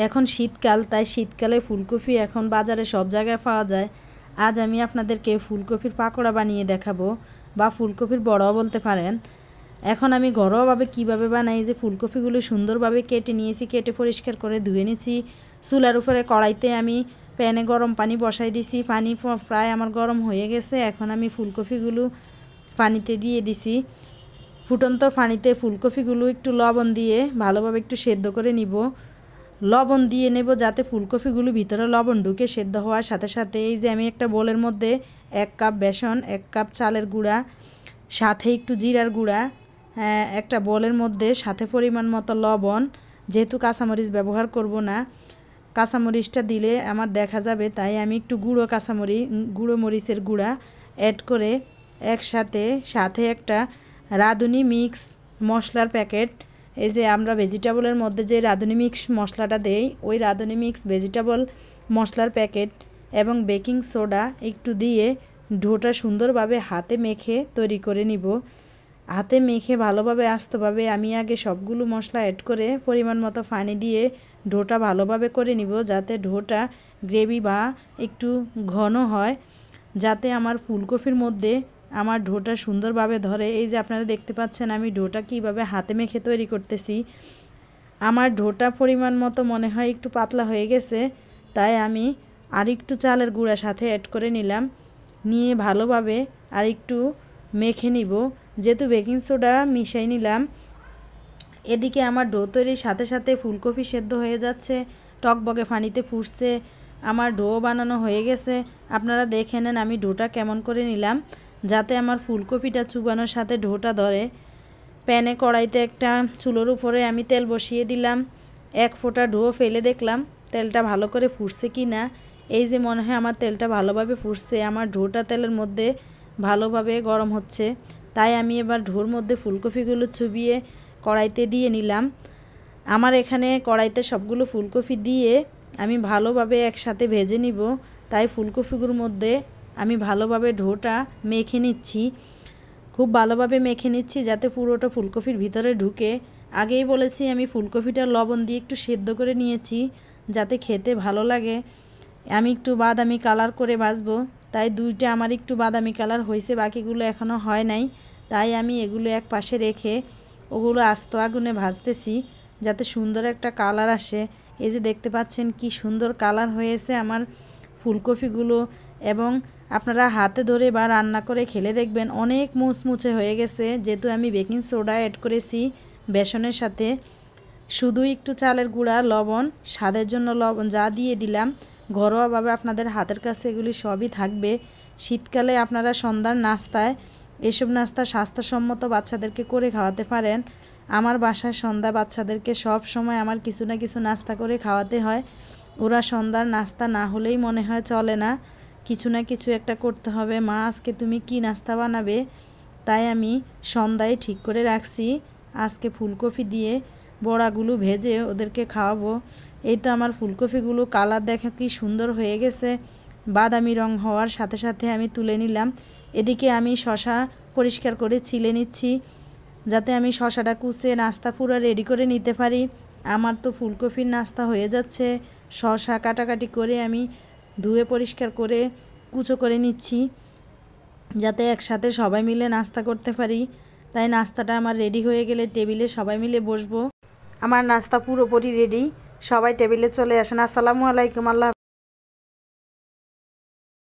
এখন শীতকাল, তাই শীতকালে ফুলকপি এখন বাজারে সব জায়গায় পাওয়া যায়। আজ আমি আপনাদেরকে ফুলকপির পাকোড়া বানিয়ে দেখাবো, বা ফুলকপির বড়াও বলতে পারেন। এখন আমি ঘরোয়াভাবে কিভাবে বানাই, যে ফুলকপিগুলো সুন্দরভাবে কেটে নিয়েছি, কেটে পরিষ্কার করে ধুয়ে নিয়েছি। চুলার উপরে কড়াইতে আমি প্যানে গরম পানি বসাই দিছি। পানি প্রায় আমার গরম হয়ে গেছে। এখন আমি ফুলকপিগুলো পানিতে দিয়ে দিছি। ফুটন্ত পানিতে ফুলকপিগুলো একটু লবণ দিয়ে ভালোভাবে একটু সেদ্ধ করে নিব। লবণ দিয়ে নেব যাতে ফুলকপিগুলো ভিতরে লবণ ঢুকে সেদ্ধ হওয়ার সাথে সাথে এই যে আমি একটা বোলের মধ্যে 1 কাপ বেসন, 1 কাপ চালের গুঁড়া, সাথে একটু জিরার গুঁড়া, একটা বোলের মধ্যে সাথে পরিমাণ মতো লবণ, যেহেতু কাঁচামরিচ ব্যবহার করব না, কাঁচামরিচটা দিলে আমার দেখা যাবে, তাই আমি একটু গুঁড়ো মরিচের গুঁড়া অ্যাড করে একসাথে সাথে একটা রাঁধুনি মিক্স মশলার প্যাকেট, এই যে আমরা ভেজিটেবলের মধ্যে যে রাঁধুনি মিক্স মশলাটা দেই, ওই রাঁধুনি মিক্স ভেজিটেবল মশলার প্যাকেট এবং বেকিং সোডা একটু দিয়ে ডোটা সুন্দরভাবে হাতে মেখে তৈরি করে নিব। হাতে মেখে ভালোভাবে আস্তভাবে আমি আগে সবগুলো মশলা অ্যাড করে পরিমাণ মতো পানি দিয়ে ডোটা ভালোভাবে করে নিব, যাতে ডোটা গ্রেভি বা একটু ঘন হয়, যাতে আমার ফুলকপির মধ্যে আমার ডোটা সুন্দরভাবে ধরে। এই যে আপনারা দেখতে পাচ্ছেন আমি ডোটা কীভাবে হাতে মেখে তৈরি করতেছি। আমার ডোটা পরিমাণ মতো মনে হয় একটু পাতলা হয়ে গেছে, তাই আমি আরেকটু চালের গুঁড়া সাথে অ্যাড করে নিলাম, নিয়ে ভালোভাবে আরেকটু মেখে নিব, যেহেতু বেকিং সোডা মিশাই নিলাম। এদিকে আমার ডো তৈরির সাথে সাথে ফুলকপি সেদ্ধ হয়ে যাচ্ছে, টকবগে পানিতে ফুটছে, আমার ডো বানানো হয়ে গেছে। আপনারা দেখে নেন আমি ডোটা কেমন করে নিলাম, যাতে আমার ফুলকপিটা চুবানোর সাথে ডোটা ধরে। প্যানে কড়াইতে একটা চুলোর উপরে আমি তেল বসিয়ে দিলাম। 1 ফোঁটা ডো ফেলে দেখলাম তেলটা ভালো করে ফুটছে কি না। এই যে মনে হয় আমার তেলটা ভালোভাবে ফুটছে, আমার ডোটা তেলের মধ্যে ভালোভাবে গরম হচ্ছে, তাই আমি এবার ডোর মধ্যে ফুলকপিগুলো চুবিয়ে কড়াইতে দিয়ে নিলাম। আমার এখানে কড়াইতে সবগুলো ফুলকপি দিয়ে আমি ভালোভাবে একসাথে ভেজে নিব, তাই ফুলকপিগুলোর মধ্যে আমি ভালোভাবে ডোটা মেখে নিচ্ছি। খুব ভালোভাবে মেখে নিচ্ছি যাতে পুরোটা ফুলকপির ভিতরে ঢুকে। আগেই বলেছি আমি ফুলকপিটা লবণ দিয়ে একটু সেদ্ধ করে নিয়েছি, যাতে খেতে ভালো লাগে। আমি একটু বাদামি কালার করে ভাজবো, তাই দুইটা আমার একটু বাদামি কালার হয়েছে, বাকিগুলো এখনও হয় নাই, তাই আমি এগুলো এক পাশে রেখে ওগুলো আস্ত আগুনে ভাজতেছি, যাতে সুন্দর একটা কালার আসে। এই যে দেখতে পাচ্ছেন কি সুন্দর কালার হয়েছে আমার ফুলকপিগুলো, এবং আপনারা হাতে ধরে বা রান্না করে খেলে দেখবেন অনেক মুচমুচে হয়ে গেছে, যেহেতু আমি বেকিং সোডা অ্যাড করেছি বেসনের সাথে। শুধু একটু চালের গুঁড়া, লবণ, স্বাদের জন্য লবণ যা দিয়ে দিলাম। ঘরোয়াভাবে আপনাদের হাতের কাছে এগুলি সবই থাকবে। শীতকালে আপনারা সন্ধ্যার নাস্তায় এসব নাস্তা স্বাস্থ্যসম্মত বাচ্চাদেরকে করে খাওয়াতে পারেন। আমার বাসায় সন্ধ্যা বাচ্চাদেরকে সব সময় আমার কিছু না কিছু নাস্তা করে খাওয়াতে হয়। ওরা সন্ধ্যার নাস্তা না হলেই মনে হয় চলে না, কিছু না কিছু একটা করতে হবে। মা আজকে তুমি কি নাস্তা বানাবে? তাই আমি সন্ধ্যায় ঠিক করে রাখছি আজকে ফুলকপি দিয়ে বড়াগুলো ভেজে ওদেরকে খাওয়াবো। এই তো আমার ফুলকপিগুলো কালার দেখে কি সুন্দর হয়ে গেছে, বাদামি রং হওয়ার সাথে সাথে আমি তুলে নিলাম। এদিকে আমি শসা পরিষ্কার করে ছিলে নিচ্ছি, যাতে আমি শসাটা কুচে নাস্তা পুরো রেডি করে নিতে পারি। আমার তো ফুলকপির নাস্তা হয়ে যাচ্ছে। শসা কাটাকাটি করে আমি ধুয়ে পরিষ্কার করে কুচো করে নিচ্ছি, যাতে একসাথে সবাই মিলে নাস্তা করতে পারি। তাই নাস্তাটা আমার রেডি হয়ে গেলে টেবিলে সবাই মিলে বসবো। আমার নাস্তা পুরোপুরি রেডি, সবাই টেবিলে চলে আসেন। আসসালামু আলাইকুম। আল্লাহ।